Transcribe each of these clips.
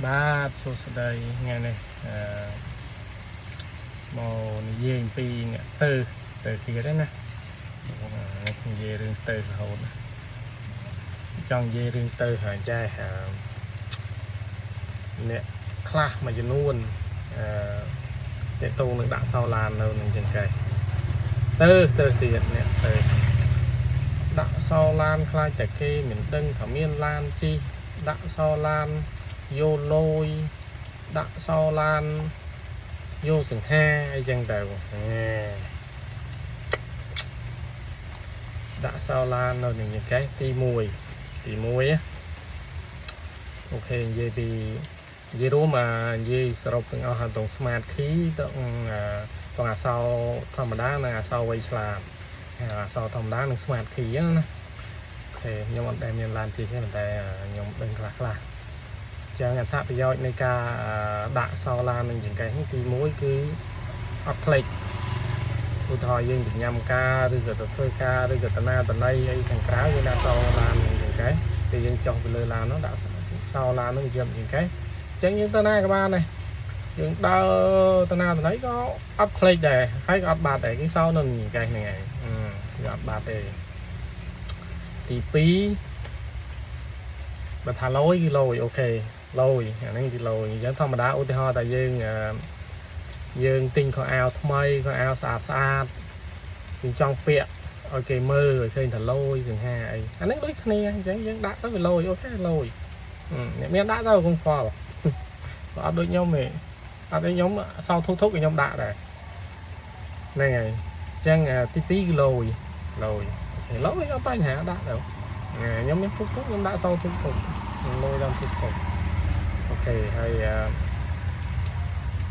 បាទសួស្តីថ្ងៃនេះមកនិយាយអំពីអ្នកទៅទៀតទេណានិយាយរឿងទៅរហូតចង់និយាយរឿងទៅហើយចាអ្នកខ្លះមួយចំនួនតេតងនឹងដាក់សោឡាននៅនឹងចឹងកែទៅទៀតអ្នកទៅដាក់សោឡានខ្លាចតែគេមិនដឹងថាមានឡានជិះដាក់សោឡានយោលយដាក់សោឡានយោសង្ហាអីចឹងទៅដាក់សោឡាននៅនឹងកែទី1អូខេនិយាយពីនិយាយរួមនិយាយសរុបទាំងអស់ហើយតង smart key តងអក្សរធម្មតានិងអក្សរវៃឆ្លាតអក្សរធម្មតានិង smart key ណាអូខេខ្ញុំអត់ដែលមានឡានជិះទេតែខ្ញុំដឹងខ្លះចឹងអត្ថប្រយោជន៍នៃការដាក់សោឡាននឹងចង្កេះនេះទី1គឺអត់ផ្លេចឧទាហរណ៍យើងទៅញ៉ាំការឬក៏ទៅធ្វើការឬក៏តាណាតណៃអីខាងក្រៅយើងដាក់សោឡាននឹងចង្កេះពេលយើងចុះទៅលើឡាននោះដាក់សោឡាននឹងយកចង្កេះចឹងយើងទៅណាក៏បានដែរយើងដើរតាណាតណៃក៏អត់ផ្លេចដែរហើយក៏អត់បាត់ដែរគេសោនៅចង្កេះហ្នឹងឯងវាអត់បាត់ទេទី2បើថាលយគឺលយអូខេលយអាហ្នឹងគឺលយអញ្ចឹងធម្មតាឧទាហរណ៍តែយើងទិញខោអាវថ្មីខោអាវស្អាតយើងចង់ពាក់ឲ្យគេមើលឲ្យឃើញថាលយសង្ហាអីអាហ្នឹងដូចគ្នាអញ្ចឹងយើងដាក់ទៅវាលយអូខេលយអ្នកមានដាក់ទៅកុំខ្វល់ក៏អត់ដូចខ្ញុំទេអត់ដូចខ្ញុំសោធុកខ្ញុំដាក់ដែរហ្នឹងហើយអញ្ចឹងទី2គឺលយអូខេលយអត់បញ្ហាដាក់ទៅខ្ញុំមានធុកខ្ញុំដាក់សោធុកលយដល់ធុកអូខេហើយ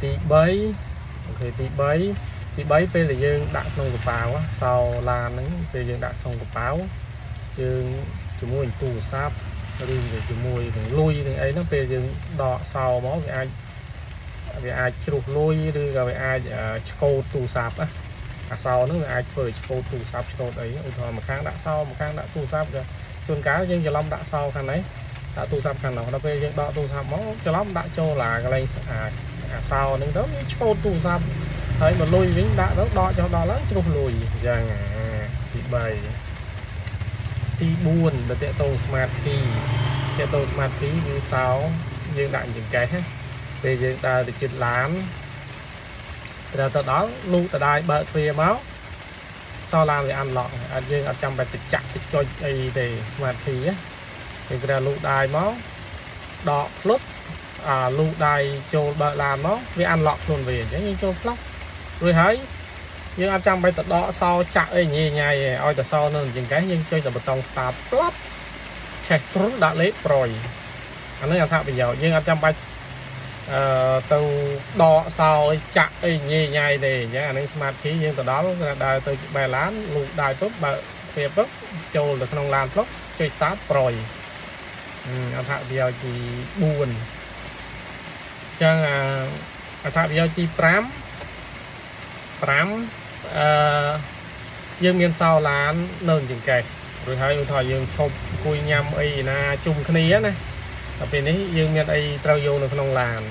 ទី3អូខេទី3ពេលដែលយើងដាក់ក្នុងកប៉ាល់សោឡានហ្នឹងពេលយើងដាក់ក្នុងកប៉ាល់យើងជាមួយទូរស័ព្ទឬជាមួយនឹងលុយនឹងអីហ្នឹងពេលយើងដកសោមកវាអាចជ្រុះលុយឬក៏វាអាចឆ្កូតទូរស័ព្ទអាសោហ្នឹងវាអាចធ្វើឆ្កូតទូរស័ព្ទឆ្កូតអីឧទាហរណ៍មួយខាងដាក់សោមួយខាងដាក់ទូរស័ព្ទជួនកាលយើងច្រឡំដាក់សោខាងនេះដាក់ទូរស័ព្ទខាងនោះដល់ពេលយើងដកទូរស័ព្ទមកច្រឡំដាក់ចូលកន្លែងអាសោហ្នឹងទៅវាឆ្កូតទូរស័ព្ទហើយមកលុយវិញដាក់ទៅដកចុះដល់ឡើងជ្រុះលុយអញ្ចឹងទី3ទី4ដែលតេតង smart key គឺសោយើងដាក់ចង្កេះពេលយើងដើរទៅជិតឡានត្រូវទៅដល់លូកដដែលបើកទ្វារមកសោឡានវាអានឡុកយើងអត់ចាំបាច់ទៅចាក់ទៅចុចអីទេ smart key យើងត្រូវលូកដៃមកដកផ្លុតលូកដៃចូលបើកឡានមកវាអានឡុកខ្លួនវាអញ្ចឹងយើងចូលផ្លោះរួចហើយយើងអត់ចាំបាច់ទៅដកសោចាក់អីញ៉ៃឲ្យតែសោនៅចង្កេះយើងចុចតែប៊ូតុង start ផ្លាប់ឆេះទ្រុងដាក់លេខប្រយអានេះអត្ថប្រយោជន៍យើងអត់ចាំបាច់ទៅដកសោអីចាក់អីញ៉ៃទេអញ្ចឹងអានេះ smart key យើងទៅដល់ដើរទៅបែរឡានលូកដៃពុបបើទ្វារពុបចូលទៅក្នុងឡានផ្លុកចុច start ប្រយអត្ថប្រយោជន៍ទី4អញ្ចឹងអត្ថប្រយោជន៍ទី5យើងមានសោឡាននៅចង្កេះរួចហើយឧទាហរណ៍យើងឈប់អង្គុយញ៉ាំអីណាជុំគ្នាណាដល់ពេលនេះយើងមានអីត្រូវយកនៅក្នុងឡាន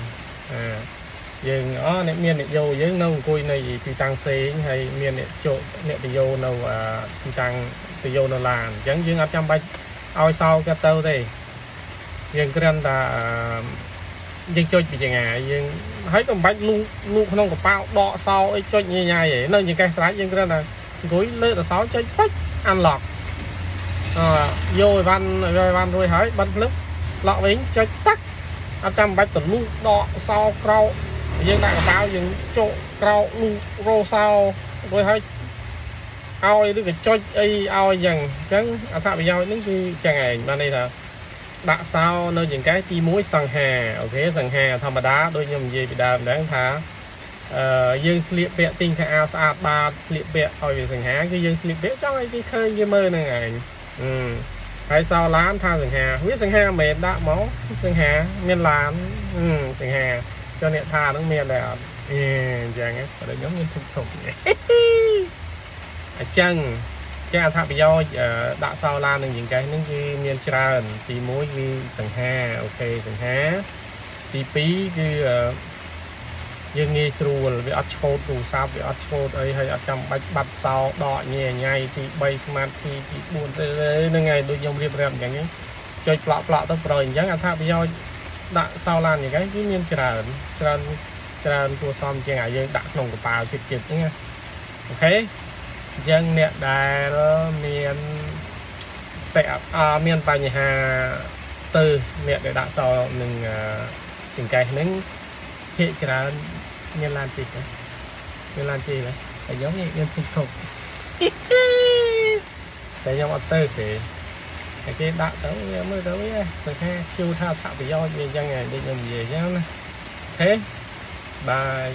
យើងអ្នកមានអ្នកយកយើងនៅអង្គុយនៅទីតាំងផ្សេងហើយមានអ្នកទៅយកនៅទីតាំងទៅយកនៅឡានអញ្ចឹងយើងអត់ចាំបាច់ឲ្យសោគេទៅទេយើងគ្រាន់តែយើងចុចពីចង្អាយើងហើយក៏មិនបាច់លូកក្នុងកប៉ាល់ដកសោអីចុចញ៉ៃឯងនៅចង្កេះស្រេចយើងគ្រាន់តែអង្គុយលើតសោចុចពេចអានឡុកយកអីវ៉ាន់រួចហើយបិទភ្លើងឡក់វិញចុចតាក់អត់ចាំបាច់ទៅលូកដកសោក្រោកយើងដាក់កប៉ាល់យើងចុកក្រោកលូករោសោរួចហើយឲ្យឬក៏ចុចអីឲ្យអញ្ចឹងអត្ថប្រយោជន៍នេះគឺចឹងឯងបានន័យថាដាក់សោនៅចង្កេះទី1សង្ហាអូខេសង្ហាធម្មតាដូចខ្ញុំនិយាយពីដើមដែរថាយើងស្លៀកពាក់ទិញខោអាវស្អាតបាតស្លៀកពាក់ឲ្យវាសង្ហាគឺយើងស្លៀកពាក់ចង់ឲ្យគេឃើញគេមើលហ្នឹងឯងហើយសោឡានថាសង្ហាវាសង្ហាមិនមែនដាក់មកសង្ហាមានឡានសង្ហាចុះអ្នកថាហ្នឹងមានដែរអត់អញ្ចឹងតែខ្ញុំមានធុកអញ្ចឹងអត្ថប្រយោជន៍ដាក់សោឡាននឹងចង្កេះហ្នឹងគឺមានច្រើនទី1គឺសង្ហាអូខេសង្ហា ទី2គឺយើងងាយស្រួលវាអត់ឆូតទូរស័ព្ទវាអត់ឆូតអីហើយអត់ចាំបាច់បាត់សោដកញ៉ៃញ៉ៃទី3 smart key ទី4ហ្នឹងហើយដូចខ្ញុំរៀបរាប់អញ្ចឹងចុចប្លក់ទៅប្រយអញ្ចឹងអត្ថប្រយោជន៍ដាក់សោឡានយ៉ាងហ្នឹងគឺមានច្រើនគួរសមជាងឲ្យយើងដាក់ក្នុងកប៉ាល់ចិត្តហ្នឹងណាអូខេអញ្ចឹងអ្នកដែលមានមានបញ្ហាទៅអ្នកដែលដាក់សោនឹងចង្កេះហ្នឹងភាគច្រើនមានឡានជិះតែខ្ញុំមានទុកធុកតែខ្ញុំអត់ទៅទេតែគេដាក់ទៅវាមើលទៅវាសង្ខាជួថាអត្ថប្រយោជន៍វាអញ្ចឹងដូចខ្ញុំនិយាយអញ្ចឹងណាអូខេបាយ